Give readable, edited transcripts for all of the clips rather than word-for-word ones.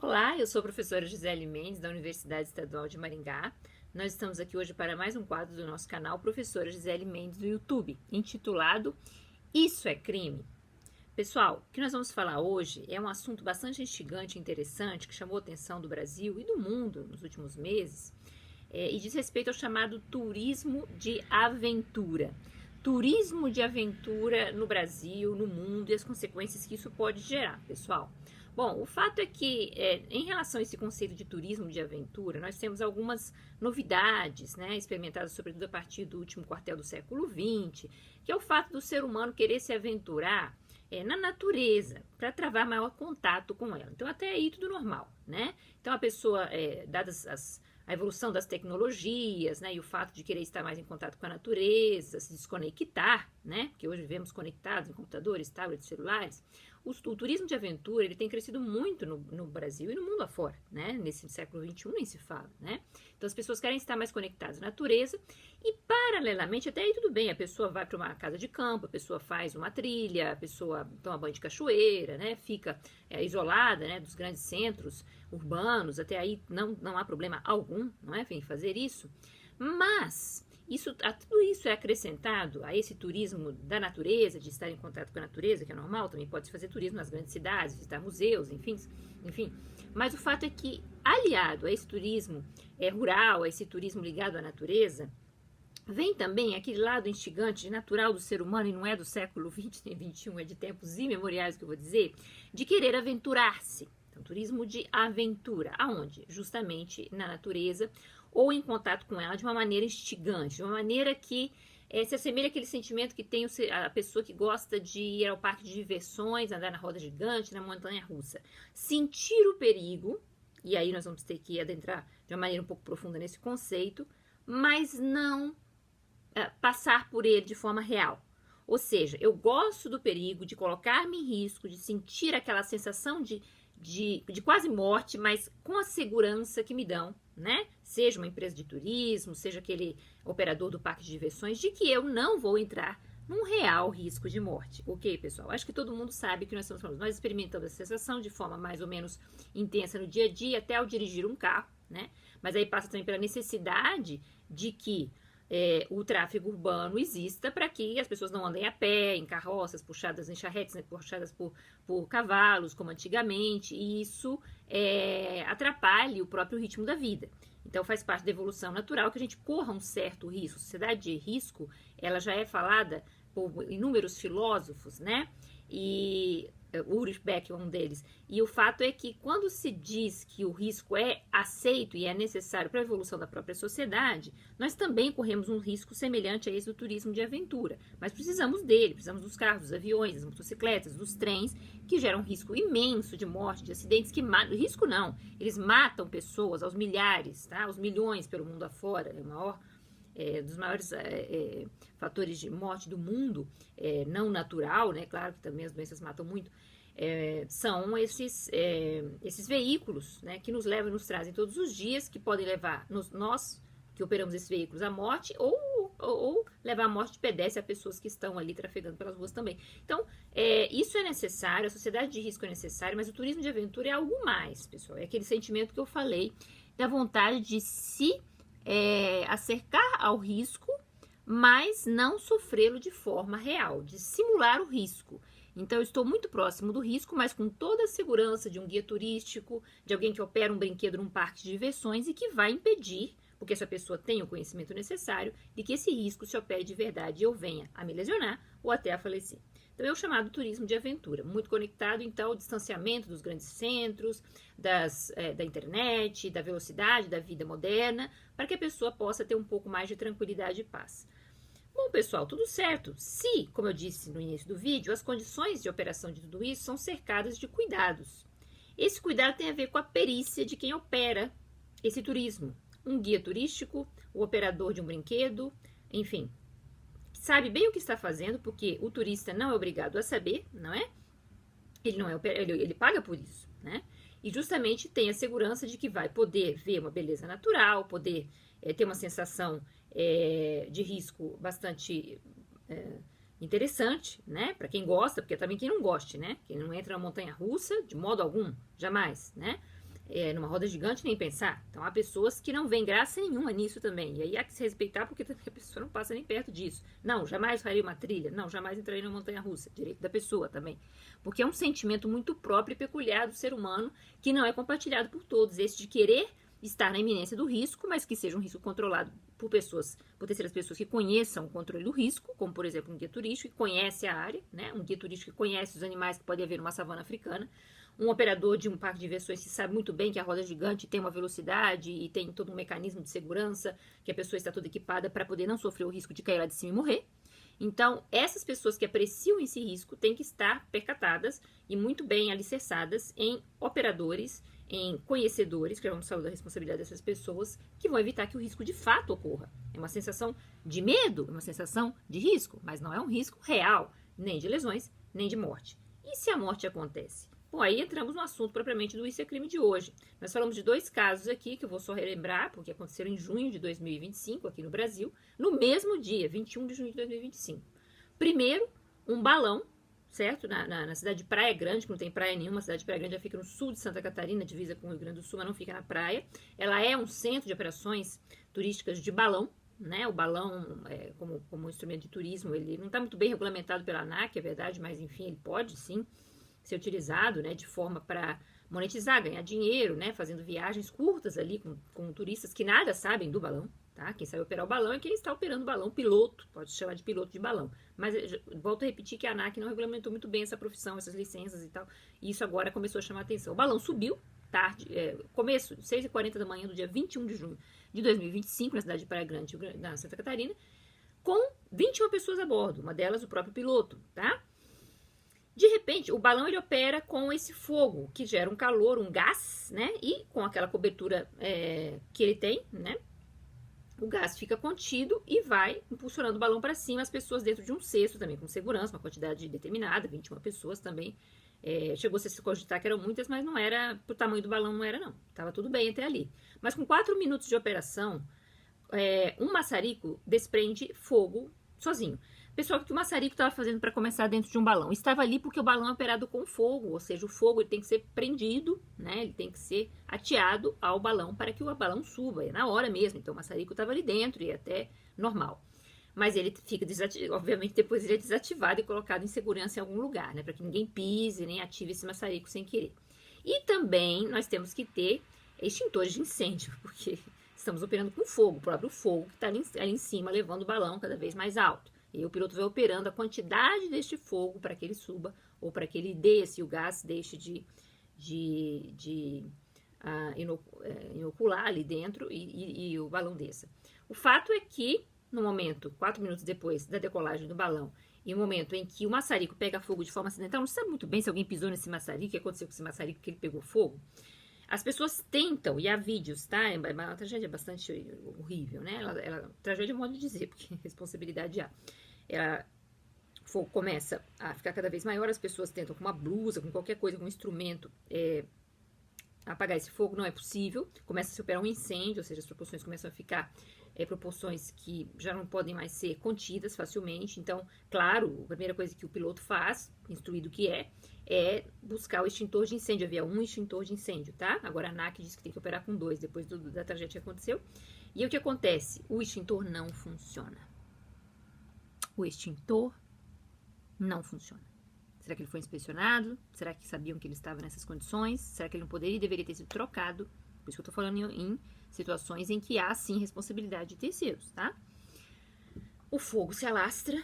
Olá, eu sou a professora Gisele Mendes, da Universidade Estadual de Maringá. Nós estamos aqui hoje para mais um quadro do nosso canal Professora Gisele Mendes do YouTube, intitulado Isso é Crime? Pessoal, o que nós vamos falar hoje é um assunto bastante instigante e interessante que chamou a atenção do Brasil e do mundo nos últimos meses e diz respeito ao chamado turismo de aventura. Turismo de aventura no Brasil, no mundo e as consequências que isso pode gerar, pessoal. Bom, o fato é que, em relação a esse conceito de turismo de aventura, nós temos algumas novidades, né, experimentadas sobretudo a partir do último quartel do século XX, que é o fato do ser humano querer se aventurar na natureza, para travar maior contato com ela. Então, até aí tudo normal, né? Então, a pessoa, dadas a evolução das tecnologias, né, e o fato de querer estar mais em contato com a natureza, se desconectar, né, porque hoje vivemos conectados em computadores, tablets, celulares, o turismo de aventura ele tem crescido muito no Brasil e no mundo afora, né, nesse século XXI nem se fala, né, então as pessoas querem estar mais conectadas à natureza e paralelamente, até aí tudo bem, a pessoa vai para uma casa de campo, a pessoa faz uma trilha, a pessoa toma banho de cachoeira, né, fica isolada, né, dos grandes centros urbanos, até aí não há problema algum, não é, em fazer isso, mas tudo isso é acrescentado a esse turismo da natureza, de estar em contato com a natureza, que é normal, também pode se fazer turismo nas grandes cidades, visitar museus, enfim, mas o fato é que, aliado a esse turismo rural, a esse turismo ligado à natureza, vem também aquele lado instigante, natural do ser humano, e não é do século XX nem XXI, é de tempos imemoriais que eu vou dizer, de querer aventurar-se. Então, turismo de aventura. Aonde? Justamente na natureza ou em contato com ela de uma maneira instigante, de uma maneira que se assemelha àquele sentimento que tem a pessoa que gosta de ir ao parque de diversões, andar na roda gigante, na montanha russa. Sentir o perigo, e aí nós vamos ter que adentrar de uma maneira um pouco profunda nesse conceito, mas não passar por ele de forma real. Ou seja, eu gosto do perigo, de colocar-me em risco, de sentir aquela sensação de quase morte, mas com a segurança que me dão, né? Seja uma empresa de turismo, seja aquele operador do parque de diversões, de que eu não vou entrar num real risco de morte. Ok, pessoal? Acho que todo mundo sabe que nós estamos falando. Nós experimentamos essa sensação de forma mais ou menos intensa no dia a dia, até ao dirigir um carro, né? Mas aí passa também pela necessidade de que o tráfego urbano exista para que as pessoas não andem a pé, em carroças, puxadas em charretes, né, puxadas por cavalos, como antigamente, e isso atrapalhe o próprio ritmo da vida. Então, faz parte da evolução natural que a gente corra um certo risco. Sociedade de risco, ela já é falada por inúmeros filósofos, né? E Ulrich Beck é um deles. E o fato é que quando se diz que o risco é aceito e é necessário para a evolução da própria sociedade, nós também corremos um risco semelhante a esse do turismo de aventura. Mas precisamos dele, precisamos dos carros, dos aviões, das motocicletas, dos trens, que geram um risco imenso de morte, de acidentes que matam. Risco não, eles matam pessoas aos milhares, tá? Aos milhões pelo mundo afora, é o maior dos maiores fatores de morte do mundo, não natural, né? Claro que também as doenças matam muito, são esses veículos, né, que nos levam e nos trazem todos os dias, que podem levar nós que operamos esses veículos à morte ou levar à morte de pedestre a pessoas que estão ali trafegando pelas ruas também. Então, isso é necessário, a sociedade de risco é necessária, mas o turismo de aventura é algo mais, pessoal. É aquele sentimento que eu falei, da vontade de se acercar ao risco, mas não sofrê-lo de forma real, de simular o risco. Então, eu estou muito próximo do risco, mas com toda a segurança de um guia turístico, de alguém que opera um brinquedo num parque de diversões e que vai impedir, porque essa pessoa tem o conhecimento necessário, de que esse risco se opere de verdade e eu venha a me lesionar ou até a falecer. Então, é o chamado turismo de aventura, muito conectado, então, ao distanciamento dos grandes centros, da internet, da velocidade da vida moderna, para que a pessoa possa ter um pouco mais de tranquilidade e paz. Bom, pessoal, tudo certo. Se, como eu disse no início do vídeo, as condições de operação de tudo isso são cercadas de cuidados. Esse cuidado tem a ver com a perícia de quem opera esse turismo. Um guia turístico, o operador de um brinquedo, enfim, sabe bem o que está fazendo, porque o turista não é obrigado a saber, não é? Ele paga por isso, né? E justamente tem a segurança de que vai poder ver uma beleza natural, poder ter uma sensação de risco bastante interessante, né? Para quem gosta, porque também quem não goste, né? Quem não entra na montanha russa, de modo algum, jamais, né? numa roda gigante, nem pensar. Então, há pessoas que não veem graça nenhuma nisso também. E aí há que se respeitar, porque também a pessoa não passa nem perto disso. Não, jamais faria uma trilha. Não, jamais entraria numa montanha-russa. Direito da pessoa também. Porque é um sentimento muito próprio e peculiar do ser humano, que não é compartilhado por todos. Esse de querer estar na iminência do risco, mas que seja um risco controlado por terceiras pessoas que conheçam o controle do risco, como, por exemplo, um guia turístico que conhece a área, né? Um guia turístico que conhece os animais que pode haver numa savana africana. Um operador de um parque de diversões que sabe muito bem que a roda gigante tem uma velocidade e tem todo um mecanismo de segurança, que a pessoa está toda equipada para poder não sofrer o risco de cair lá de cima e morrer. Então, essas pessoas que apreciam esse risco têm que estar percatadas e muito bem alicerçadas em operadores, em conhecedores, que vamos falar da responsabilidade dessas pessoas, que vão evitar que o risco de fato ocorra. É uma sensação de medo, é uma sensação de risco, mas não é um risco real, nem de lesões, nem de morte. E se a morte acontece? Bom, aí entramos no assunto propriamente do Isso é Crime de hoje. Nós falamos de 2 casos aqui, que eu vou só relembrar, porque aconteceram em junho de 2025, aqui no Brasil, no mesmo dia, 21 de junho de 2025. Primeiro, um balão, certo? Na cidade de Praia Grande, que não tem praia nenhuma, a cidade de Praia Grande já fica no sul de Santa Catarina, divisa com o Rio Grande do Sul, mas não fica na praia. Ela é um centro de operações turísticas de balão, né? O balão, como instrumento de turismo, ele não está muito bem regulamentado pela ANAC, é verdade, mas enfim, ele pode sim ser utilizado, né, de forma para monetizar, ganhar dinheiro, né, fazendo viagens curtas ali com turistas que nada sabem do balão, tá? Quem sabe operar o balão é quem está operando o balão, piloto, pode chamar de piloto de balão. Mas volto a repetir que a ANAC não regulamentou muito bem essa profissão, essas licenças e tal, e isso agora começou a chamar a atenção. O balão subiu tarde, começo, 6h40 da manhã do dia 21 de junho de 2025, na cidade de Praia Grande, na Santa Catarina, com 21 pessoas a bordo, uma delas o próprio piloto, tá? De repente, o balão ele opera com esse fogo, que gera um calor, um gás, né? E com aquela cobertura que ele tem, né? O gás fica contido e vai impulsionando o balão para cima, as pessoas dentro de um cesto também, com segurança, uma quantidade determinada, 21 pessoas também. Chegou a se cogitar que eram muitas, mas não era, pro tamanho do balão não era não. Tava tudo bem até ali. Mas com 4 minutos de operação, um maçarico desprende fogo sozinho. Pessoal, o que o maçarico estava fazendo para começar dentro de um balão? Estava ali porque o balão é operado com fogo, ou seja, o fogo ele tem que ser prendido, né? Ele tem que ser ateado ao balão para que o balão suba, é na hora mesmo. Então o maçarico estava ali dentro e é até normal. Mas ele fica desativado, obviamente depois ele é desativado e colocado em segurança em algum lugar, né? Para que ninguém pise nem ative esse maçarico sem querer. E também nós temos que ter extintores de incêndio, porque estamos operando com fogo, o próprio fogo que está ali em cima levando o balão cada vez mais alto. E o piloto vai operando a quantidade deste fogo para que ele suba ou para que ele desça e o gás deixe de inocular ali dentro e o balão desça. O fato é que, no momento, 4 minutos depois da decolagem do balão, e o momento em que o maçarico pega fogo de forma acidental, não se sabe muito bem se alguém pisou nesse maçarico, o que aconteceu com esse maçarico, que ele pegou fogo. As pessoas tentam, e há vídeos, tá? É uma tragédia bastante horrível, né? Tragédia é modo de dizer, porque responsabilidade há. O fogo começa a ficar cada vez maior, as pessoas tentam com uma blusa, com qualquer coisa, com um instrumento, apagar esse fogo, não é possível. Começa a se operar um incêndio, ou seja, as proporções começam a ficar proporções que já não podem mais ser contidas facilmente. Então, claro, a primeira coisa que o piloto faz, instruído que é buscar o extintor de incêndio. Havia um extintor de incêndio, tá? Agora a ANAC diz que tem que operar com 2 depois da tragédia que aconteceu. E o que acontece? O extintor não funciona. O extintor não funciona. Será que ele foi inspecionado? Será que sabiam que ele estava nessas condições? Será que ele não poderia e deveria ter sido trocado? Por isso que eu estou falando em situações em que há, sim, responsabilidade de terceiros, tá? O fogo se alastra.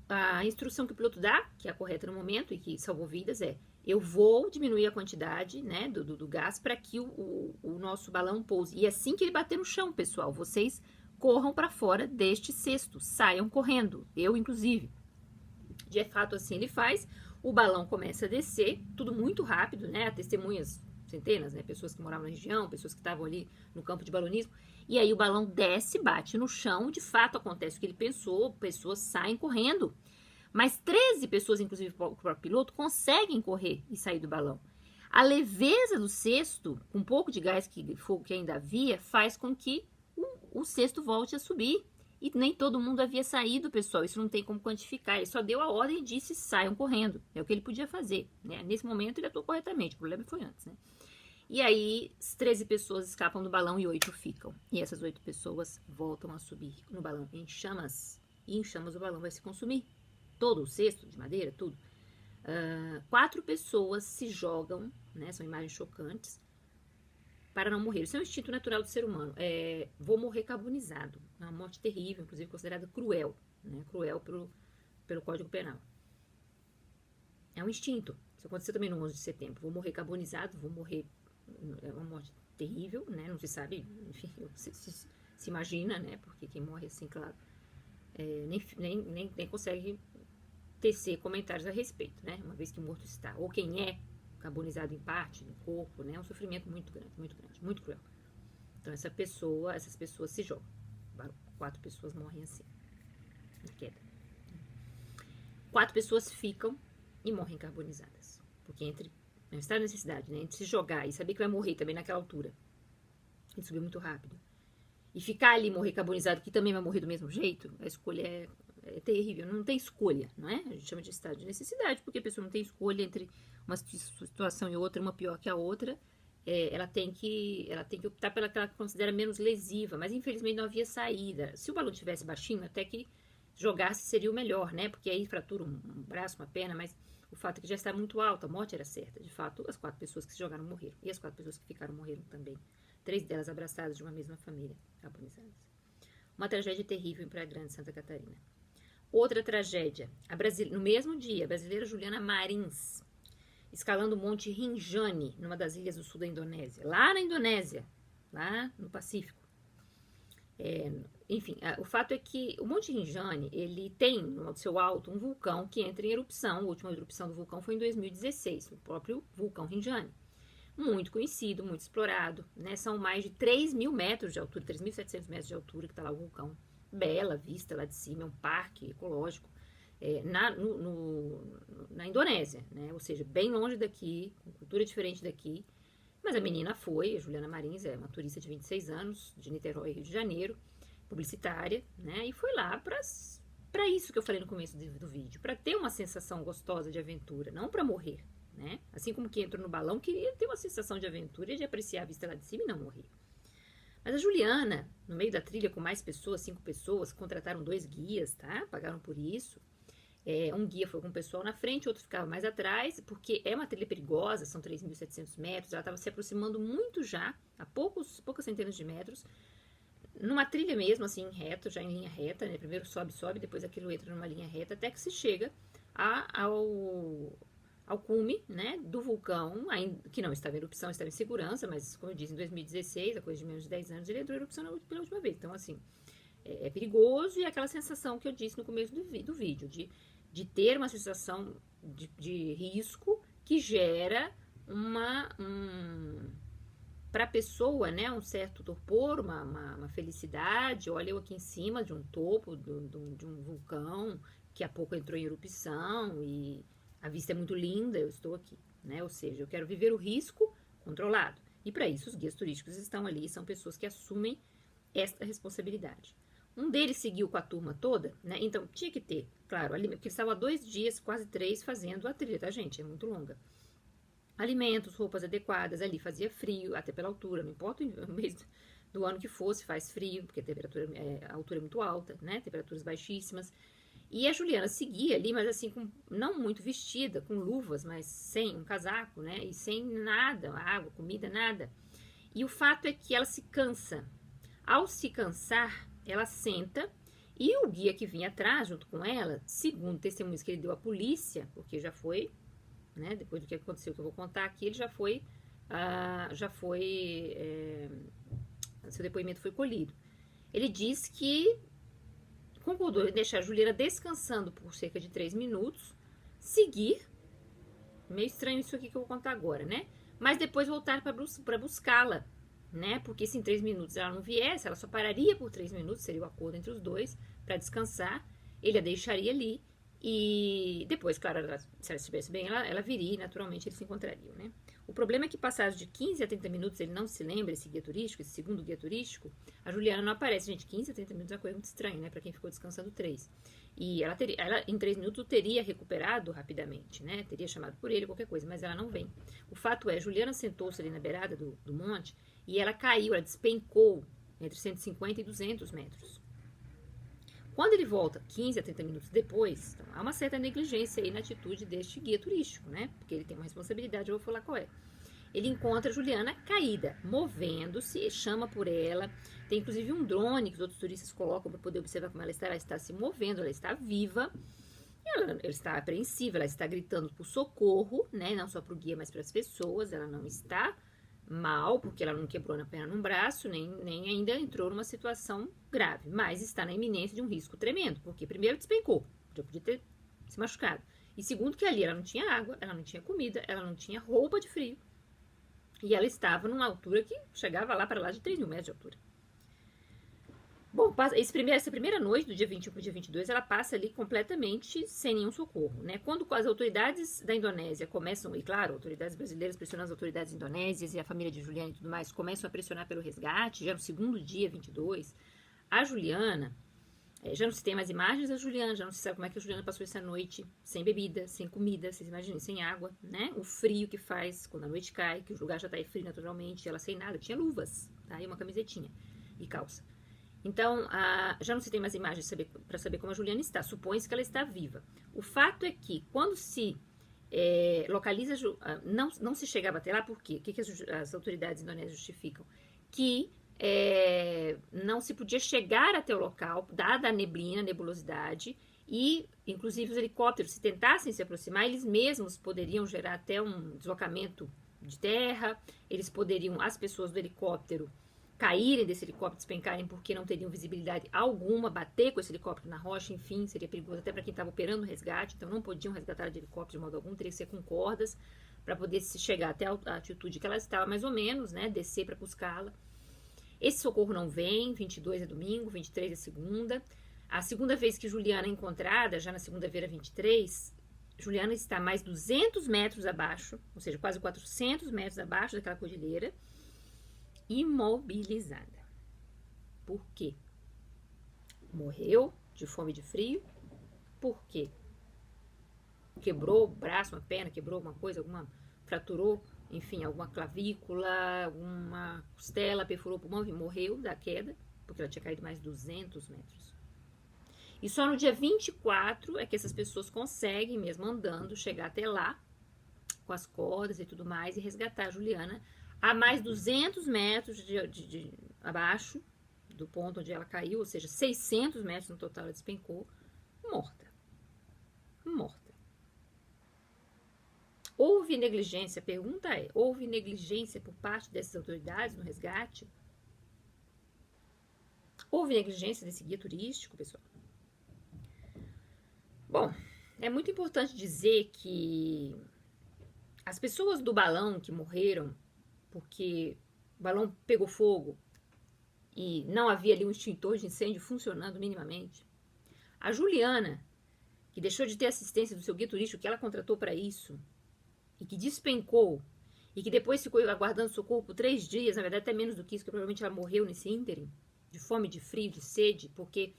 A instrução que o piloto dá, que é a correta no momento e que salvou vidas, eu vou diminuir a quantidade, né, do gás para que o nosso balão pouse. E assim que ele bater no chão, pessoal, vocês corram para fora deste cesto, saiam correndo, eu inclusive. De fato, assim ele faz, o balão começa a descer, tudo muito rápido, né? Há testemunhas, centenas, né? Pessoas que moravam na região, pessoas que estavam ali no campo de balonismo. E aí o balão desce, bate no chão, de fato acontece o que ele pensou, pessoas saem correndo. Mas 13 pessoas, inclusive o próprio piloto, conseguem correr e sair do balão. A leveza do cesto, com um pouco de gás, fogo que ainda havia, faz com que o cesto volte a subir. E nem todo mundo havia saído, pessoal. Isso não tem como quantificar. Ele só deu a ordem e disse, saiam correndo. É o que ele podia fazer, né? Nesse momento ele atuou corretamente. O problema foi antes, né? E aí, 13 pessoas escapam do balão e 8 ficam. E essas 8 pessoas voltam a subir no balão em chamas. E em chamas o balão vai se consumir. Todo o cesto de madeira, tudo. 4 pessoas se jogam, né? São imagens chocantes, para não morrer. Isso é um instinto natural do ser humano. Vou morrer carbonizado. É uma morte terrível, inclusive considerada cruel. Né? Cruel pelo Código Penal. É um instinto. Isso aconteceu também no 11 de setembro. Vou morrer carbonizado, vou morrer... É uma morte terrível, né? Não se sabe, enfim, se imagina, né? Porque quem morre assim, claro, nem consegue tecer comentários a respeito, né? Uma vez que o morto está. Ou quem é carbonizado em parte do corpo, né? É um sofrimento muito grande, muito cruel. Então essas pessoas se jogam. 4 pessoas morrem assim, na queda. 4 pessoas ficam e morrem carbonizadas. Porque não está na necessidade, né? Entre se jogar e saber que vai morrer também naquela altura. Ele subiu muito rápido. E ficar ali e morrer carbonizado, que também vai morrer do mesmo jeito, a escolha é terrível. Não tem escolha, não é? A gente chama de estado de necessidade, porque a pessoa não tem escolha entre uma situação e outra, uma pior que a outra. Ela tem que optar pela que ela considera menos lesiva, mas infelizmente não havia saída. Se o balão tivesse baixinho, até que jogar-se seria o melhor, né? Porque aí fratura um braço, uma perna, mas o fato é que já está muito alto, a morte era certa. De fato, as 4 pessoas que se jogaram morreram. E as 4 pessoas que ficaram morreram também. 3 delas abraçadas de uma mesma família, carbonizadas. Uma tragédia terrível em Praia Grande, Santa Catarina. Outra tragédia, no mesmo dia, a brasileira Juliana Marins, escalando o Monte Rinjani, numa das ilhas do sul da Indonésia. Lá na Indonésia, lá no Pacífico. Enfim, o fato é que o Monte Rinjani, ele tem no seu alto um vulcão que entra em erupção. A última erupção do vulcão foi em 2016, o próprio vulcão Rinjani. Muito conhecido, muito explorado, né? São mais de 3.000 metros de altura, 3.700 metros de altura que está lá o vulcão. Bela vista lá de cima, é um parque ecológico na Indonésia, né? Ou seja, bem longe daqui, com cultura diferente daqui. Mas a menina foi, a Juliana Marins, é uma turista de 26 anos, de Niterói, Rio de Janeiro, publicitária, né? E foi lá para isso que eu falei no começo do vídeo, para ter uma sensação gostosa de aventura, não para morrer, né? Assim como quem entrou no balão queria ter uma sensação de aventura e de apreciar a vista lá de cima e não morrer. Mas a Juliana, no meio da trilha com mais pessoas, 5 pessoas, contrataram 2 guias, tá? Pagaram por isso. Um guia foi com o pessoal na frente, outro ficava mais atrás, porque é uma trilha perigosa, são 3.700 metros, ela estava se aproximando muito já, a poucas centenas de metros, numa trilha mesmo, assim, reto, já em linha reta, né? Primeiro sobe, depois aquilo entra numa linha reta, até que se chega ao cume, né, do vulcão, que não estava em erupção, estava em segurança, mas, como eu disse, em 2016, a coisa de menos de 10 anos, ele entrou em erupção pela última vez. Então, assim, é perigoso e é aquela sensação que eu disse no começo do vídeo, de ter uma sensação de risco que gera para a pessoa, né, um certo torpor, uma felicidade. Olha eu aqui em cima de um topo de um vulcão que há pouco entrou em erupção e a vista é muito linda, eu estou aqui, né? Ou seja, eu quero viver o risco controlado. E para isso os guias turísticos estão ali, são pessoas que assumem esta responsabilidade. Um deles seguiu com a turma toda, né? Então tinha que ter, claro, porque eles estavam há 2 dias, quase 3, fazendo a trilha, tá, gente? É muito longa. Alimentos, roupas adequadas, ali fazia frio, até pela altura, não importa o mês do ano que fosse, faz frio, porque a altura é muito alta, né? Temperaturas baixíssimas. E a Juliana seguia ali, mas assim, não muito vestida, com luvas, mas sem um casaco, né? E sem nada, água, comida, nada. E o fato é que ela se cansa. Ao se cansar, ela senta e o guia que vinha atrás, junto com ela, segundo testemunhos que ele deu à polícia, porque já foi, né? Depois do que aconteceu, que eu vou contar aqui, ele seu depoimento foi colhido. Ele diz que concordou em deixar a Juliana descansando por cerca de 3 minutos, seguir, meio estranho isso aqui que eu vou contar agora, né? Mas depois voltar para buscá-la, né? Porque se em 3 minutos ela não viesse, ela só pararia por 3 minutos, seria o acordo entre os dois, para descansar, ele a deixaria ali, e depois, claro, se ela estivesse bem, ela viria e naturalmente eles se encontrariam, né? O problema é que passados de 15 a 30 minutos ele não se lembra, esse guia turístico, esse segundo guia turístico, a Juliana não aparece. Gente, 15 a 30 minutos é uma coisa muito estranha, né? Pra quem ficou descansando 3. E ela em 3 minutos teria recuperado rapidamente, né? Teria chamado por ele, qualquer coisa, mas ela não vem. O fato é, Juliana sentou-se ali na beirada do monte e ela caiu, ela despencou entre 150 e 200 metros. Quando ele volta 15 a 30 minutos depois, então, há uma certa negligência aí na atitude deste guia turístico, né? Porque ele tem uma responsabilidade, eu vou falar qual é. Ele encontra a Juliana caída, movendo-se, chama por ela. Tem inclusive um drone que os outros turistas colocam para poder observar como ela está se movendo, ela está viva. Ela está apreensiva, ela está gritando por socorro, né? Não só para o guia, mas para as pessoas. Ela não está mal, porque ela não quebrou na perna, num braço, nem ainda entrou numa situação grave, mas está na iminência de um risco tremendo, porque primeiro despencou, já podia ter se machucado, e segundo que ali ela não tinha água, ela não tinha comida, ela não tinha roupa de frio, e ela estava numa altura que chegava lá de 3 mil metros de altura. Bom, essa primeira noite, do dia 21 para o dia 22, ela passa ali completamente sem nenhum socorro, né? Quando as autoridades da Indonésia começam, e claro, autoridades brasileiras pressionando as autoridades indonésias e a família de Juliana e tudo mais, começam a pressionar pelo resgate, já no segundo dia, 22, a Juliana, já não se tem mais imagens da Juliana, já não se sabe como é que a Juliana passou essa noite sem bebida, sem comida, vocês imaginem, sem água, né? O frio que faz quando a noite cai, que o lugar já tá aí frio naturalmente, ela sem nada, tinha luvas, tá? E uma camisetinha e calça. Então, já não se tem mais imagens para saber como a Juliana está. Supõe-se que ela está viva. O fato é que, quando se localiza, não se chegava até lá, por quê? O que as autoridades indonésias justificam? Que não se podia chegar até o local, dada a neblina, a nebulosidade, e, inclusive, os helicópteros, se tentassem se aproximar, eles mesmos poderiam gerar até um deslocamento de terra, as pessoas do helicóptero, caírem desse helicóptero, despencarem porque não teriam visibilidade alguma, bater com esse helicóptero na rocha, enfim, seria perigoso até para quem estava operando o resgate, então não podiam resgatar de helicóptero de modo algum, teria que ser com cordas para poder se chegar até a altitude que ela estava, mais ou menos, né, descer para buscá-la. Esse socorro não vem, 22 é domingo, 23 é segunda. A segunda vez que Juliana é encontrada, já na segunda-feira 23, Juliana está mais 200 metros abaixo, ou seja, quase 400 metros abaixo daquela cordilheira, imobilizada. Por quê? Morreu de fome e de frio. Por quê? Quebrou o braço, uma perna, quebrou alguma coisa, fraturou, enfim, alguma clavícula, alguma costela, perfurou o pulmão e morreu da queda, porque ela tinha caído mais 200 metros. E só no dia 24 é que essas pessoas conseguem, mesmo andando, chegar até lá, com as cordas e tudo mais, e resgatar a Juliana a mais 200 metros abaixo do ponto onde ela caiu, ou seja, 600 metros no total ela despencou, morta. Morta. Houve negligência? A pergunta é, houve negligência por parte dessas autoridades no resgate? Houve negligência desse guia turístico, pessoal? Bom, é muito importante dizer que as pessoas do balão que morreram porque o balão pegou fogo e não havia ali um extintor de incêndio funcionando minimamente. A Juliana, que deixou de ter assistência do seu guia turístico, que ela contratou para isso, e que despencou, e que depois ficou aguardando socorro por 3 dias, na verdade até menos do que isso, que provavelmente ela morreu nesse ínterim, de fome, de frio, de sede, porque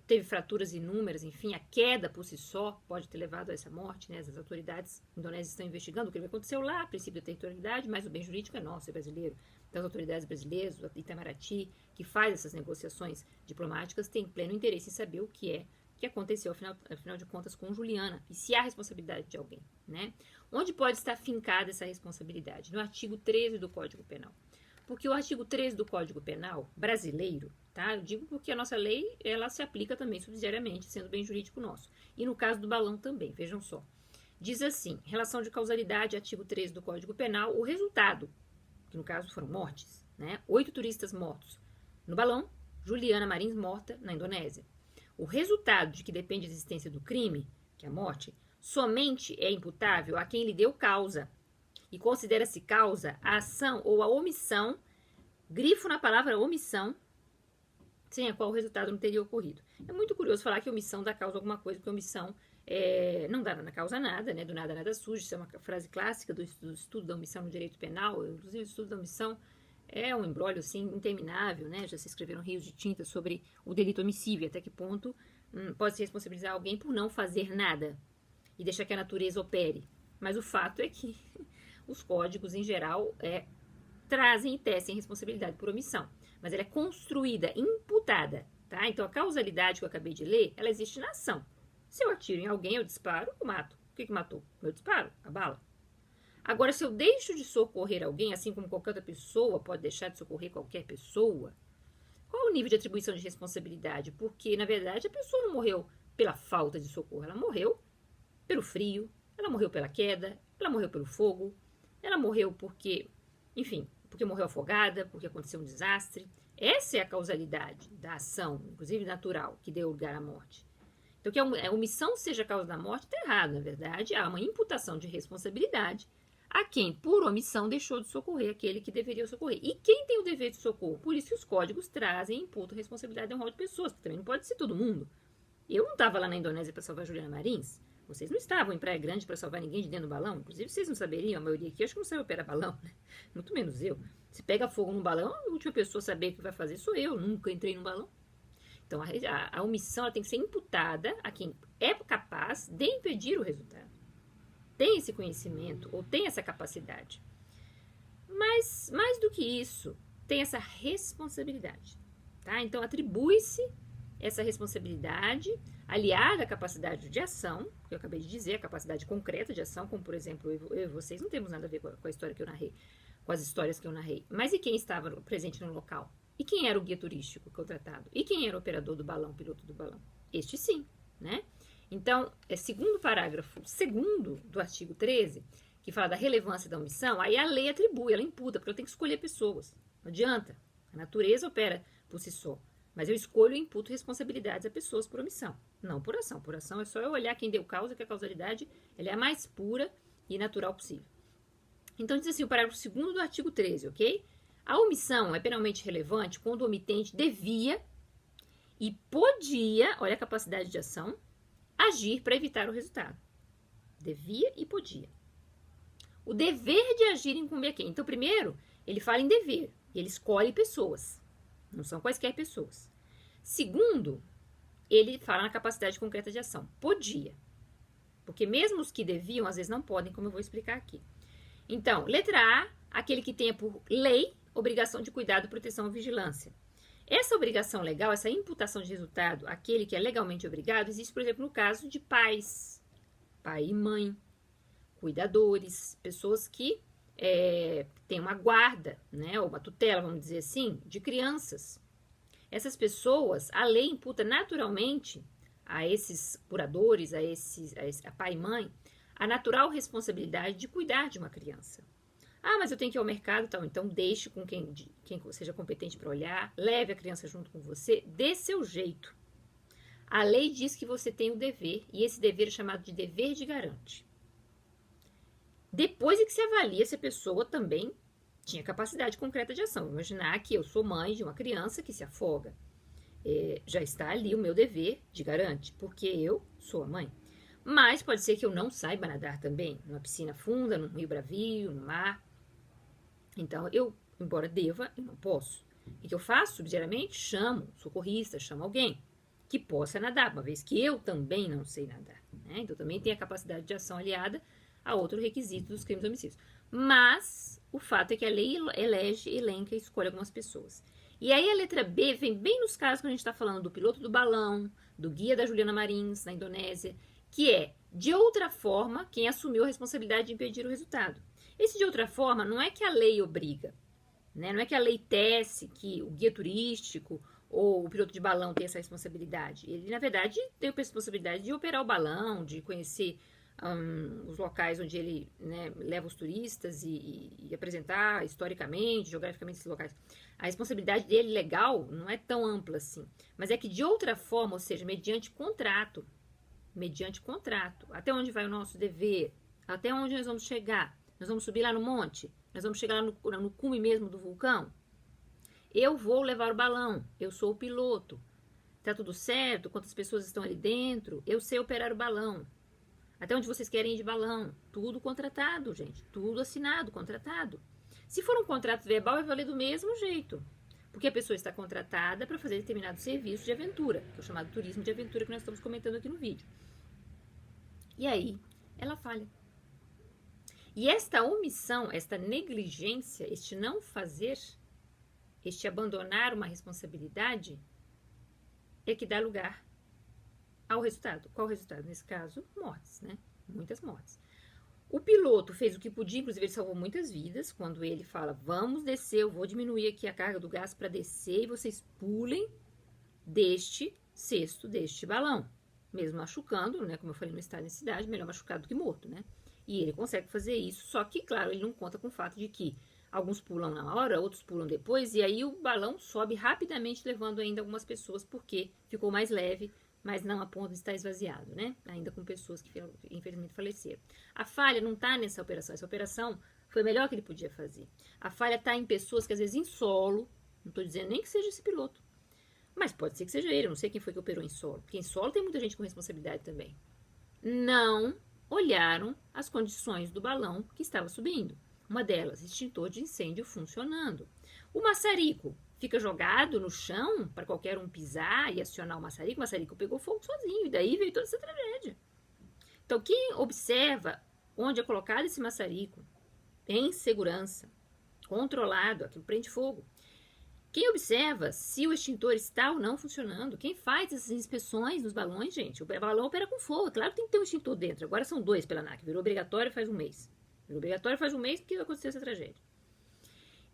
teve fraturas inúmeras, enfim, a queda por si só pode ter levado a essa morte, né? As autoridades indonésias estão investigando o que aconteceu lá, a princípio da territorialidade, mas o bem jurídico é nosso, é brasileiro. Então as autoridades brasileiras, o Itamaraty, que faz essas negociações diplomáticas, tem pleno interesse em saber o que aconteceu, afinal de contas, com Juliana, e se há responsabilidade de alguém, né? Onde pode estar fincada essa responsabilidade? No artigo 13 do Código Penal. Porque o artigo 13 do Código Penal brasileiro, tá? Eu digo porque a nossa lei, ela se aplica também subsidiariamente, sendo bem jurídico nosso. E no caso do balão também, vejam só. Diz assim, relação de causalidade, artigo 13 do Código Penal, o resultado, que no caso foram mortes, né? 8 turistas mortos no balão, Juliana Marins morta na Indonésia. O resultado de que depende da existência do crime, que é a morte, somente é imputável a quem lhe deu causa, e considera-se causa a ação ou a omissão, grifo na palavra omissão, sem a qual o resultado não teria ocorrido. É muito curioso falar que omissão dá causa a alguma coisa, porque omissão Não dá, não causa nada, né? Do nada nada surge. Isso é uma frase clássica do estudo da omissão no direito penal. Inclusive, o estudo da omissão é um imbróglio assim, interminável, né? Já se escreveram rios de tinta sobre o delito omissivo e até que ponto pode se responsabilizar alguém por não fazer nada e deixar que a natureza opere. Mas o fato é que os códigos, em geral, trazem e tecem responsabilidade por omissão. Mas ela é construída, imputada, tá? Então, a causalidade que eu acabei de ler, ela existe na ação. Se eu atiro em alguém, eu disparo, eu mato. O que matou? Eu disparo, a bala. Agora, se eu deixo de socorrer alguém, assim como qualquer outra pessoa pode deixar de socorrer qualquer pessoa, qual é o nível de atribuição de responsabilidade? Porque, na verdade, a pessoa não morreu pela falta de socorro, ela morreu pelo frio, ela morreu pela queda, ela morreu pelo fogo, ela morreu porque, enfim, porque morreu afogada, porque aconteceu um desastre. Essa é a causalidade da ação, inclusive natural, que deu lugar à morte. Então, que a omissão seja a causa da morte está errado, na verdade. Há uma imputação de responsabilidade a quem, por omissão, deixou de socorrer aquele que deveria socorrer. E quem tem o dever de socorro? Por isso que os códigos trazem e imputam responsabilidade a um rol de pessoas, que também não pode ser todo mundo. Eu não estava lá na Indonésia para salvar Juliana Marins. Vocês não estavam em Praia Grande para salvar ninguém de dentro do balão. Inclusive, vocês não saberiam, a maioria aqui, acho que não sabe operar balão, né? Muito menos eu. Se pega fogo num balão, a última pessoa a saber o que vai fazer sou eu. Nunca entrei num balão. Então, a omissão ela tem que ser imputada a quem é capaz de impedir o resultado. Tem esse conhecimento ou tem essa capacidade. Mas, mais do que isso, tem essa responsabilidade. Tá? Então, atribui-se essa responsabilidade aliada à capacidade de ação, que eu acabei de dizer, a capacidade concreta de ação, como, por exemplo, eu e vocês não temos nada a ver com a história que eu narrei, com as histórias que eu narrei. Mas e quem estava presente no local? E quem era o guia turístico contratado? E quem era o operador do balão, piloto do balão? Este sim, né? Então, segundo o parágrafo 2º do artigo 13, que fala da relevância da omissão, aí a lei atribui, ela imputa, porque eu tenho que escolher pessoas. Não adianta. A natureza opera por si só. Mas eu escolho e imputo responsabilidades a pessoas por omissão, não por ação. Por ação é só eu olhar quem deu causa, que a causalidade ela é a mais pura e natural possível. Então, diz assim o parágrafo 2º do artigo 13, ok? A omissão é penalmente relevante quando o omitente devia e podia, olha a capacidade de ação, agir para evitar o resultado. Devia e podia. O dever de agir incumbe a quem? Então, primeiro, ele fala em dever, e ele escolhe pessoas. Não são quaisquer pessoas. Segundo, ele fala na capacidade concreta de ação. Podia. Porque mesmo os que deviam, às vezes não podem, como eu vou explicar aqui. Então, letra A, aquele que tenha por lei obrigação de cuidado, proteção ou vigilância. Essa obrigação legal, essa imputação de resultado, aquele que é legalmente obrigado, existe, por exemplo, no caso de pais, pai e mãe, cuidadores, pessoas que têm uma guarda, né, ou uma tutela, vamos dizer assim, de crianças. Essas pessoas, a lei imputa naturalmente a esses curadores, a pai e mãe, a natural responsabilidade de cuidar de uma criança. Ah, mas eu tenho que ir ao mercado, então deixe com quem seja competente para olhar, leve a criança junto com você, dê seu jeito. A lei diz que você tem o dever, e esse dever é chamado de dever de garante. Depois é que se avalia se a pessoa também tinha capacidade concreta de ação. Imaginar que eu sou mãe de uma criança que se afoga. Já está ali o meu dever de garante, porque eu sou a mãe. Mas pode ser que eu não saiba nadar também, numa piscina funda, num rio bravio, no mar. Então, eu, embora deva, eu não posso. O que eu faço, subsidiariamente? Chamo socorrista, chamo alguém que possa nadar, uma vez que eu também não sei nadar. Né? Então, também tem a capacidade de ação aliada a outro requisito dos crimes homicídios. Mas, o fato é que a lei elege, elenca e escolhe algumas pessoas. E aí a letra B vem bem nos casos que a gente está falando do piloto do balão, do guia da Juliana Marins, na Indonésia, que é, de outra forma, quem assumiu a responsabilidade de impedir o resultado. Esse de outra forma não é que a lei obriga, né? Não é que a lei tece que o guia turístico ou o piloto de balão tem essa responsabilidade. Ele, na verdade, tem a responsabilidade de operar o balão, de conhecer os locais onde ele, né, leva os turistas e apresentar historicamente, geograficamente esses locais. A responsabilidade dele legal não é tão ampla assim, mas é que de outra forma, ou seja, mediante contrato, até onde vai o nosso dever, até onde nós vamos chegar, nós vamos subir lá no monte, nós vamos chegar lá no cume mesmo do vulcão, eu vou levar o balão, eu sou o piloto. Tá tudo certo? Quantas pessoas estão ali dentro? Eu sei operar o balão. Até onde vocês querem ir de balão? Tudo contratado, gente. Tudo assinado, contratado. Se for um contrato verbal, vai valer do mesmo jeito. Porque a pessoa está contratada para fazer determinado serviço de aventura, que é o chamado turismo de aventura que nós estamos comentando aqui no vídeo. E aí, ela falha. E esta omissão, esta negligência, este não fazer, este abandonar uma responsabilidade, é que dá lugar ao resultado. Qual o resultado? Nesse caso, mortes, né? Muitas mortes. O piloto fez o que podia, inclusive ele salvou muitas vidas, quando ele fala, vamos descer, eu vou diminuir aqui a carga do gás para descer e vocês pulem deste cesto, deste balão. Mesmo machucando, né? Como eu falei no estado de cidade, melhor machucado do que morto, né? E ele consegue fazer isso, só que, claro, ele não conta com o fato de que alguns pulam na hora, outros pulam depois, e aí o balão sobe rapidamente, levando ainda algumas pessoas, porque ficou mais leve, mas não a ponto de estar esvaziado, né? Ainda com pessoas que infelizmente faleceram. A falha não está nessa operação. Essa operação foi a melhor que ele podia fazer. A falha está em pessoas que às vezes em solo, não estou dizendo nem que seja esse piloto, mas pode ser que seja ele, eu não sei quem foi que operou em solo, porque em solo tem muita gente com responsabilidade também. Não olharam as condições do balão que estava subindo. Uma delas, extintor de incêndio funcionando. O maçarico fica jogado no chão para qualquer um pisar e acionar o maçarico pegou fogo sozinho, e daí veio toda essa tragédia. Então, quem observa onde é colocado esse maçarico, em segurança, controlado, aquilo prende fogo. Quem observa se o extintor está ou não funcionando, quem faz essas inspeções nos balões, gente, o balão opera com fogo, claro que tem que ter um extintor dentro, agora são 2 pela ANAC, virou obrigatório faz um mês. Virou obrigatório faz um mês porque aconteceu essa tragédia.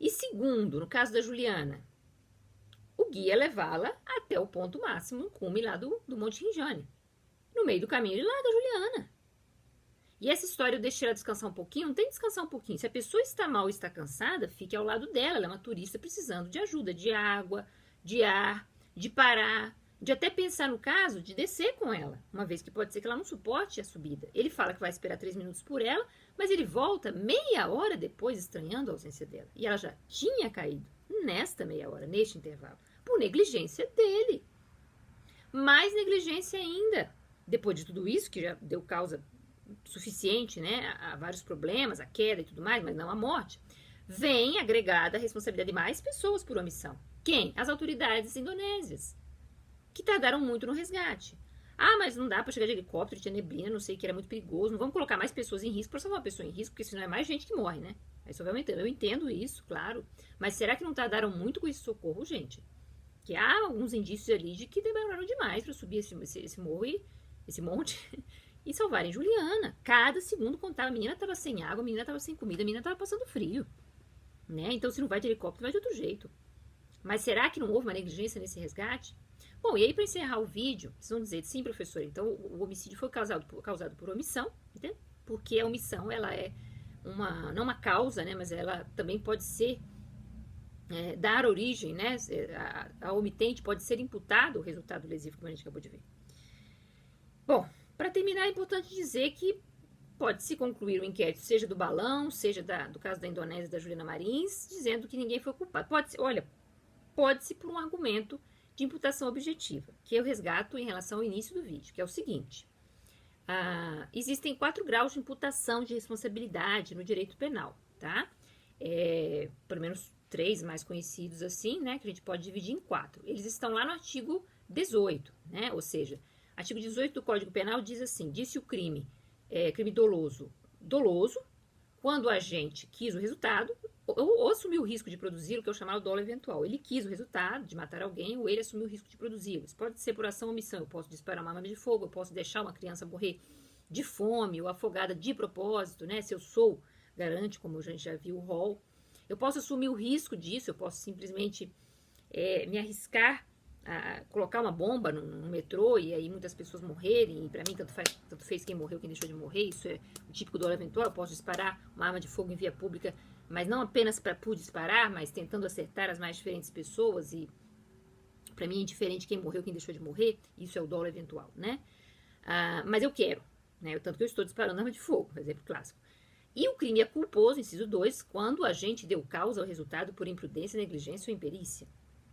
E segundo, no caso da Juliana, o guia levá-la até o ponto máximo, cume lá do Monte Rinjane. No meio do caminho ele larga a Juliana. E essa história eu deixei ela descansar um pouquinho, não tem que descansar um pouquinho. Se a pessoa está mal e está cansada, fique ao lado dela. Ela é uma turista precisando de ajuda, de água, de ar, de parar, de até pensar no caso de descer com ela, uma vez que pode ser que ela não suporte a subida. Ele fala que vai esperar 3 minutos por ela, mas ele volta meia hora depois, estranhando a ausência dela. E ela já tinha caído nesta meia hora, neste intervalo, por negligência dele. Mais negligência ainda. Depois de tudo isso, que já deu causa suficiente, né, a vários problemas, a queda e tudo mais, mas não a morte, vem agregada a responsabilidade de mais pessoas por omissão. Quem? As autoridades indonésias, que tardaram muito no resgate. Ah, mas não dá para chegar de helicóptero, tinha neblina, não sei, que era muito perigoso, não vamos colocar mais pessoas em risco para salvar uma pessoa em risco, porque senão é mais gente que morre, né? Aí só vai aumentando. Eu entendo isso, claro, mas será que não tardaram muito com esse socorro, gente? Que há alguns indícios ali de que demoraram demais para subir esse morro e esse monte e salvarem Juliana. Cada segundo contava. A menina estava sem água, a menina estava sem comida, a menina estava passando frio, né? Então, se não vai de helicóptero, vai de outro jeito. Mas será que não houve uma negligência nesse resgate? Bom, e aí para encerrar o vídeo, vocês vão dizer, sim, professor, então o homicídio foi causado por omissão, entende? Porque a omissão, ela é não uma causa, né? Mas ela também pode ser dar origem, né? A omitente pode ser imputado o resultado lesivo, como a gente acabou de ver. Bom, para terminar, é importante dizer que pode-se concluir o inquérito, seja do balão, seja do caso da Indonésia da Juliana Marins, dizendo que ninguém foi culpado. Pode-se por um argumento de imputação objetiva, que eu resgato em relação ao início do vídeo, que é o seguinte. Existem 4 graus de imputação de responsabilidade no direito penal, tá? Pelo menos 3 mais conhecidos assim, né? Que a gente pode dividir em 4. Eles estão lá no artigo 18, né? Ou seja, artigo 18 do Código Penal diz assim, disse o crime doloso, quando o agente quis o resultado, ou assumiu o risco de produzi-lo, que é o chamado dolo eventual. Ele quis o resultado de matar alguém, ou ele assumiu o risco de produzi-lo. Isso pode ser por ação ou omissão. Eu posso disparar uma arma de fogo, eu posso deixar uma criança morrer de fome ou afogada de propósito, né? Se eu sou garante, como a gente já viu o rol. Eu posso assumir o risco disso, eu posso simplesmente me arriscar a colocar uma bomba no metrô e aí muitas pessoas morrerem, e para mim tanto fez quem morreu, quem deixou de morrer, isso é o típico dolo eventual. Eu posso disparar uma arma de fogo em via pública, mas não apenas por disparar, mas tentando acertar as mais diferentes pessoas, e para mim é indiferente quem morreu, quem deixou de morrer, isso é o dolo eventual, né? Mas eu quero, né? Tanto que eu estou disparando arma de fogo, exemplo clássico. E o crime é culposo, inciso 2, quando o agente deu causa ao resultado por imprudência, negligência ou imperícia.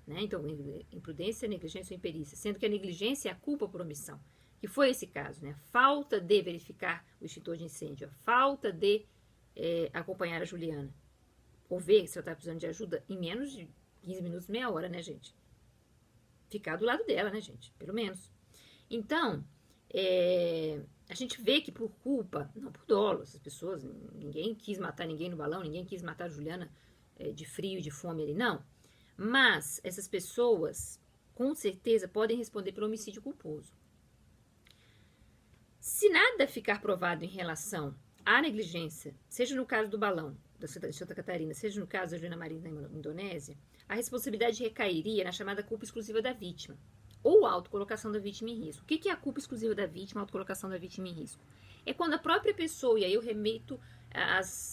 né? Então, imprudência, negligência ou imperícia, sendo que a negligência é a culpa por omissão, que foi esse caso, né? A falta de verificar o extintor de incêndio, a falta de acompanhar a Juliana, ou ver se ela estava precisando de ajuda em menos de 15 minutos, meia hora, né, gente? Ficar do lado dela, né, gente? Pelo menos. Então, a gente vê que por culpa, não por dolo, essas pessoas, ninguém quis matar ninguém no balão, ninguém quis matar a Juliana de frio e de fome ali, não. Mas essas pessoas, com certeza, podem responder pelo homicídio culposo. Se nada ficar provado em relação à negligência, seja no caso do balão da Santa Catarina, seja no caso da Juliana Marins na Indonésia, a responsabilidade recairia na chamada culpa exclusiva da vítima, ou autocolocação da vítima em risco. O que é a culpa exclusiva da vítima, a autocolocação da vítima em risco? É quando a própria pessoa, e aí eu remeto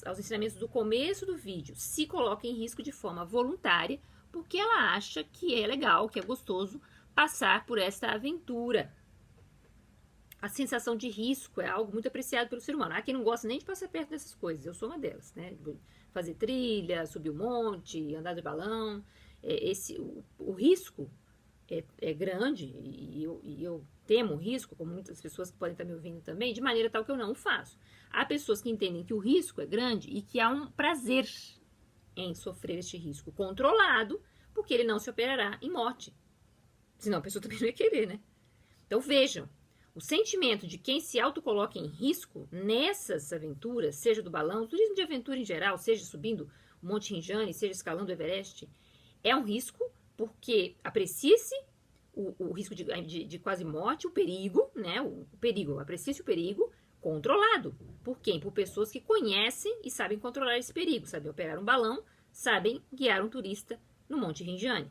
aos ensinamentos do começo do vídeo, se coloca em risco de forma voluntária, porque ela acha que é legal, que é gostoso passar por esta aventura. A sensação de risco é algo muito apreciado pelo ser humano. Há quem não gosta nem de passar perto dessas coisas, eu sou uma delas, né? Fazer trilha, subir o monte, andar de balão. O risco é grande e eu temo o risco, como muitas pessoas que podem estar me ouvindo também, de maneira tal que eu não o faço. Há pessoas que entendem que o risco é grande e que há um prazer em sofrer este risco controlado, porque ele não se operará em morte. Senão a pessoa também não ia querer, né? Então vejam, o sentimento de quem se autocoloca em risco nessas aventuras, seja do balão, turismo de aventura em geral, seja subindo o Monte Rinjani, seja escalando o Everest, é um risco porque aprecia-se o risco de quase morte, o perigo, né? Aprecia-se o perigo controlado. Por quem? Por pessoas que conhecem e sabem controlar esse perigo, sabem operar um balão, sabem guiar um turista no Monte Rinjani.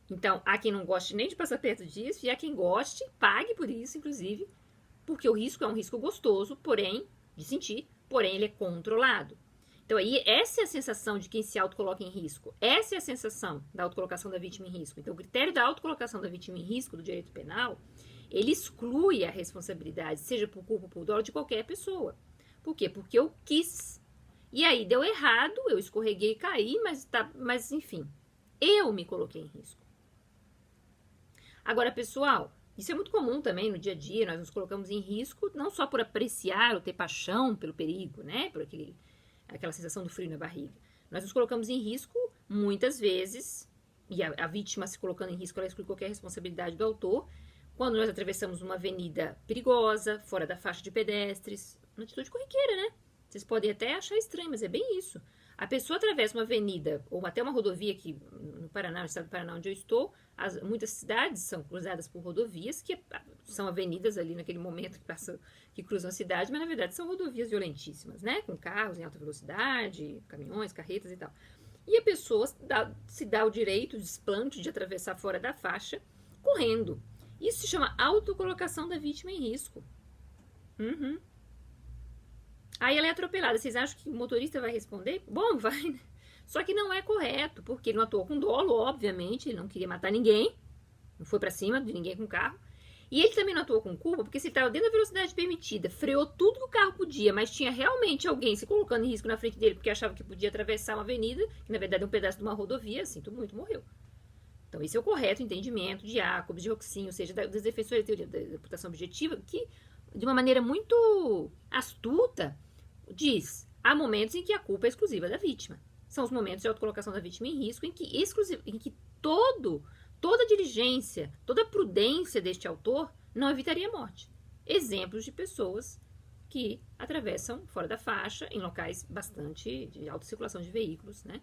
Então, há quem não goste nem de passar perto disso, e há quem goste, pague por isso, inclusive, porque o risco é um risco gostoso, porém, de sentir, porém ele é controlado. Então, aí, essa é a sensação de quem se autocoloca em risco. Essa é a sensação da autocolocação da vítima em risco. Então, o critério da autocolocação da vítima em risco do direito penal, ele exclui a responsabilidade, seja por culpa ou por dolo, de qualquer pessoa. Por quê? Porque eu quis. E aí, deu errado, eu escorreguei e caí, mas enfim, eu me coloquei em risco. Agora, pessoal, isso é muito comum também no dia a dia, nós nos colocamos em risco não só por apreciar ou ter paixão pelo perigo, né, por aquela sensação do frio na barriga. Nós nos colocamos em risco muitas vezes, e a vítima se colocando em risco, ela exclui qualquer responsabilidade do autor, quando nós atravessamos uma avenida perigosa, fora da faixa de pedestres, uma atitude corriqueira, né? Vocês podem até achar estranho, mas é bem isso. A pessoa atravessa uma avenida ou até uma rodovia aqui no Paraná, no estado do Paraná, onde eu estou, muitas cidades são cruzadas por rodovias, que são avenidas ali naquele momento que cruzam a cidade, mas na verdade são rodovias violentíssimas, né? Com carros em alta velocidade, caminhões, carretas e tal. E a pessoa se dá o direito, o desplante de atravessar fora da faixa, correndo. Isso se chama autocolocação da vítima em risco. Aí ela é atropelada. Vocês acham que o motorista vai responder? Bom, vai, né? Só que não é correto, porque ele não atuou com dolo, obviamente, ele não queria matar ninguém, não foi pra cima de ninguém com o carro. E ele também não atuou com culpa, porque se ele estava dentro da velocidade permitida, freou tudo que o carro podia, mas tinha realmente alguém se colocando em risco na frente dele, porque achava que podia atravessar uma avenida, que na verdade é um pedaço de uma rodovia, sinto muito, morreu. Então esse é o correto entendimento de Jacobs, de Roxin, ou seja, dos defensores da teoria da reputação objetiva, que de uma maneira muito astuta diz, há momentos em que a culpa é exclusiva da vítima. São os momentos de autocolocação da vítima em risco em que toda diligência, toda prudência deste autor não evitaria a morte. Exemplos de pessoas que atravessam fora da faixa em locais bastante de alta circulação de veículos, né?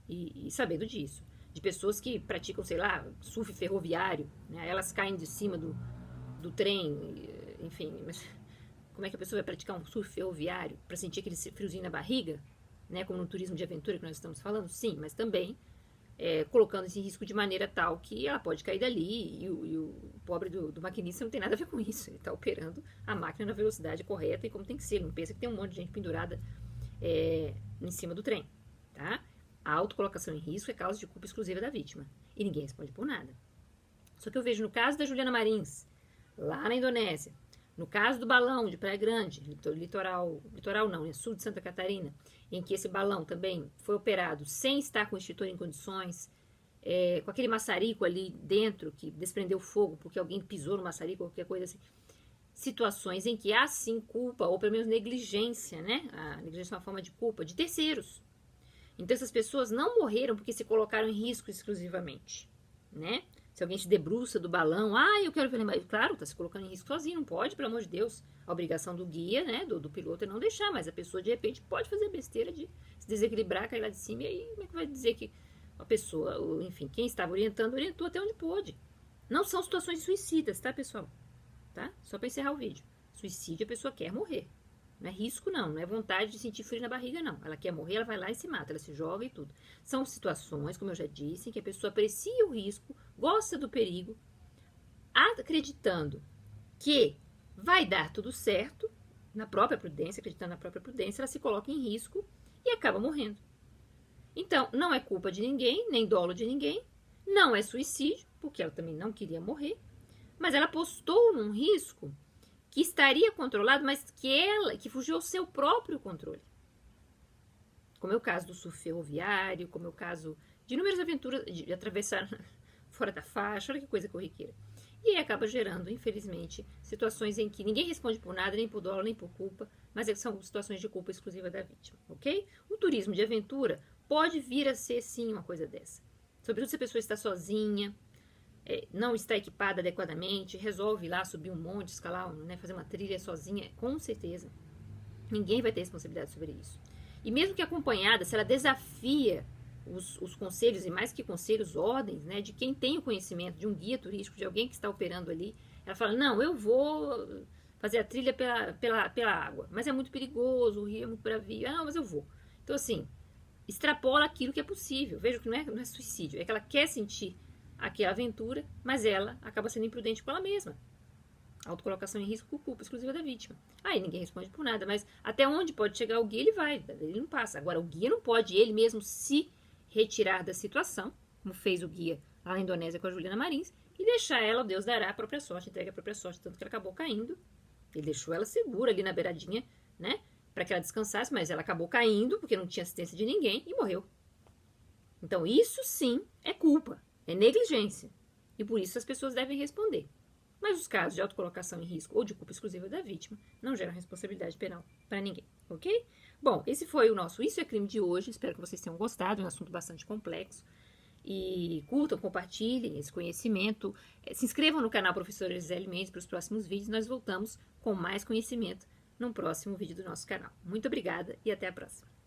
E sabendo disso. De pessoas que praticam, sei lá, surf ferroviário, né? Elas caem de cima do trem, enfim, mas como é que a pessoa vai praticar um surf ferroviário para sentir aquele friozinho na barriga, né, como no turismo de aventura que nós estamos falando? Sim, mas também colocando-se em risco de maneira tal que ela pode cair dali e o pobre do maquinista não tem nada a ver com isso. Ele está operando a máquina na velocidade correta e como tem que ser. Ele não pensa que tem um monte de gente pendurada em cima do trem, tá? A autocolocação em risco é causa de culpa exclusiva da vítima e ninguém responde por nada. Só que eu vejo no caso da Juliana Marins, lá na Indonésia, no caso do balão de Praia Grande, litoral não, é sul de Santa Catarina, em que esse balão também foi operado sem estar com o extintor em condições, com aquele maçarico ali dentro que desprendeu fogo porque alguém pisou no maçarico, qualquer coisa assim. Situações em que há sim culpa, ou pelo menos negligência, né? A negligência é uma forma de culpa, de terceiros. Então essas pessoas não morreram porque se colocaram em risco exclusivamente, né? Se alguém se debruça do balão, eu quero ver, mas claro, tá se colocando em risco sozinho, não pode, pelo amor de Deus. A obrigação do guia, né, do piloto é não deixar, mas a pessoa de repente pode fazer besteira de se desequilibrar, cair lá de cima, e aí como é que vai dizer que a pessoa, enfim, quem estava orientando, orientou até onde pôde. Não são situações suicidas, tá, pessoal? Tá? Só para encerrar o vídeo. Suicídio, a pessoa quer morrer. Não é risco, não é vontade de sentir frio na barriga, não. Ela quer morrer, ela vai lá e se mata, ela se joga e tudo. São situações, como eu já disse, em que a pessoa aprecia o risco, gosta do perigo, acreditando que vai dar tudo certo, na própria prudência, acreditando na própria prudência, ela se coloca em risco e acaba morrendo. Então, não é culpa de ninguém, nem dolo de ninguém, não é suicídio, porque ela também não queria morrer, mas ela apostou num risco que estaria controlado, mas que fugiu ao seu próprio controle. Como é o caso do surf ferroviário, como é o caso de inúmeras aventuras de atravessar fora da faixa, olha que coisa corriqueira. E aí acaba gerando, infelizmente, situações em que ninguém responde por nada, nem por dolo, nem por culpa, mas são situações de culpa exclusiva da vítima, ok? O turismo de aventura pode vir a ser, sim, uma coisa dessa. Sobretudo se a pessoa está sozinha, não está equipada adequadamente, resolve ir lá subir um monte, escalar, né, fazer uma trilha sozinha, com certeza. Ninguém vai ter responsabilidade sobre isso. E mesmo que acompanhada, se ela desafia os conselhos, e mais que conselhos, ordens, né, de quem tem o conhecimento, de um guia turístico, de alguém que está operando ali, ela fala, não, eu vou fazer a trilha pela água, mas é muito perigoso, o rio é muito bravio, não, mas eu vou. Então, assim, extrapola aquilo que é possível. Veja que não é suicídio, é que ela quer sentir aquela aventura, mas ela acaba sendo imprudente com ela mesma. Autocolocação em risco por culpa exclusiva da vítima. Aí ninguém responde por nada, mas até onde pode chegar o guia, ele vai, ele não passa. Agora, o guia não pode, ele mesmo, se retirar da situação, como fez o guia lá na Indonésia com a Juliana Marins, e deixar ela, Deus dará a própria sorte, entrega a própria sorte, tanto que ela acabou caindo. Ele deixou ela segura ali na beiradinha, né, para que ela descansasse, mas ela acabou caindo, porque não tinha assistência de ninguém, e morreu. Então, isso sim é culpa. É negligência. E por isso as pessoas devem responder. Mas os casos de autocolocação em risco ou de culpa exclusiva da vítima não geram responsabilidade penal para ninguém, ok? Bom, esse foi o nosso Isso é Crime de hoje. Espero que vocês tenham gostado. É um assunto bastante complexo. E curtam, compartilhem esse conhecimento. Se inscrevam no canal Professora Gisele Mendes para os próximos vídeos. Nós voltamos com mais conhecimento no próximo vídeo do nosso canal. Muito obrigada e até a próxima.